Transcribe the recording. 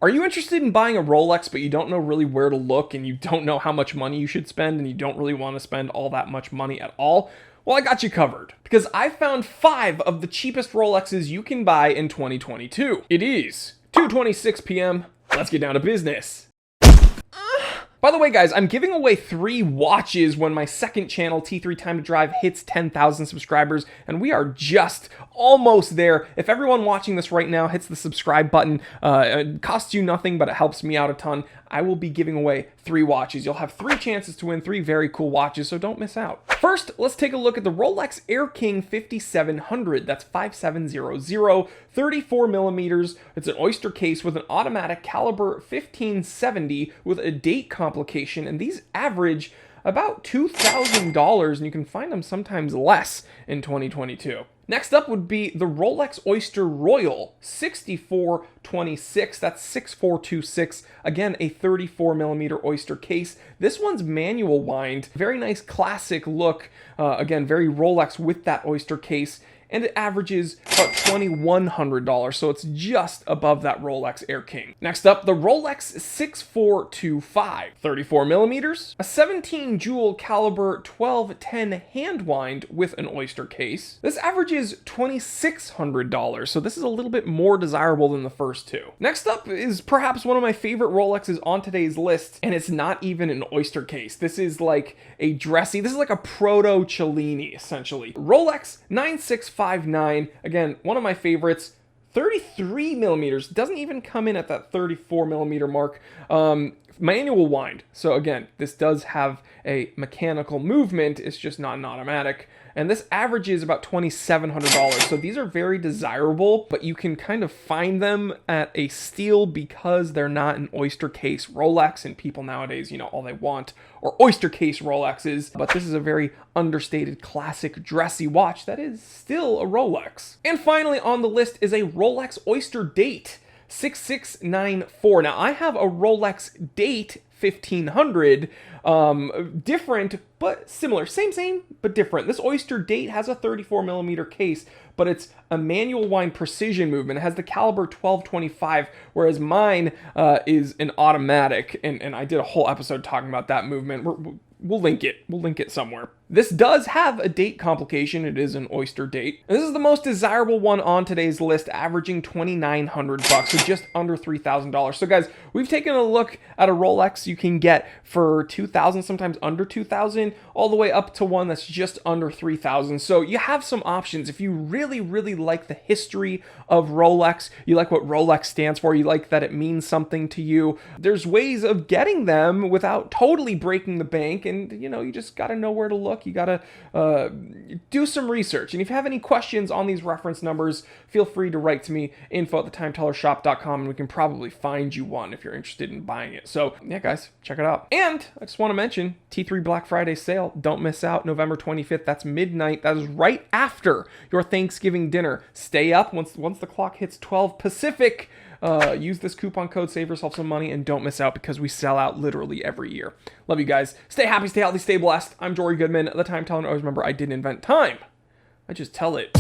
Are you interested in buying a Rolex, but you don't know really where to look and you don't know how much money you should spend and you don't really want to spend all that much money at all? Well, I got you covered because I found 5 of the cheapest Rolexes you can buy in 2022. It is 2:26 p.m. Let's get down to business. By the way, guys, I'm giving away 3 watches when my second channel, T3 Time to Drive, hits 10,000 subscribers, and we are just almost there. If everyone watching this right now hits the subscribe button, it costs you nothing, but it helps me out a ton. I will be giving away 3 watches. You'll have 3 chances to win 3 very cool watches, so don't miss out. First, let's take a look at the Rolex Air King 5700. That's 5700, 34 millimeters. It's an Oyster case with an automatic caliber 1570 with a date complication, and these average about $2,000, and you can find them sometimes less in 2022. Next up would be the Rolex Oyster Royal 6426. That's 6426. Again, a 34 millimeter Oyster case. This one's manual wind. Very nice classic look. Again, very Rolex with that Oyster case. And it averages about $2,100, so it's just above that Rolex Air King. Next up, the Rolex 6425, 34 millimeters, a 17 jewel caliber 1210 hand wind with an Oyster case. This averages $2,600, so this is a little bit more desirable than the first 2. Next up is perhaps one of my favorite Rolexes on today's list, and it's not even an Oyster case. This is like a dressy, this is like a proto Cellini, essentially. Rolex 9659, again, one of my favorites, 33 millimeters, doesn't even come in at that 34 millimeter mark. Manual wind. So again, this does have a mechanical movement, it's just not an automatic. And this averages about $2,700. So these are very desirable, but you can kind of find them at a steal because they're not an Oyster case Rolex, and people nowadays, you know, all they want are Oyster case Rolexes. But this is a very understated classic dressy watch that is still a Rolex. And finally on the list is a Rolex Oyster Date 6694. Now I have a Rolex Date 1500, different but similar, same but different. This Oyster Date has a 34 millimeter case, but it's a manual wind precision movement. It has the caliber 1225, whereas mine is an automatic, and I did a whole episode talking about that movement. We'll link it somewhere. This does have a date complication. It is an Oyster Date. And this is the most desirable one on today's list, averaging $2,900, so just under $3,000. So guys, we've taken a look at a Rolex you can get for $2,000, sometimes under $2,000, all the way up to one that's just under $3,000. So you have some options. If you really like the history of Rolex, you like what Rolex stands for, you like that it means something to you, there's ways of getting them without totally breaking the bank. And you know, you just got to know where to look. You got to do some research. And if you have any questions on these reference numbers, feel free to write to me, info@thetimtellershop.com, and we can probably find you one if you're interested in buying it. So yeah, guys, check it out. And I just want to mention T3 Black Friday sale. Don't miss out, November 25th. That's midnight. That is right after your Thanksgiving dinner. Stay up once the clock hits 12 Pacific. Use this coupon code, save yourself some money, and don't miss out because we sell out literally every year. Love you guys. Stay happy, stay healthy, stay blessed. I'm Jory Goodman, the Time Teller. Always remember, I didn't invent time. I just tell it.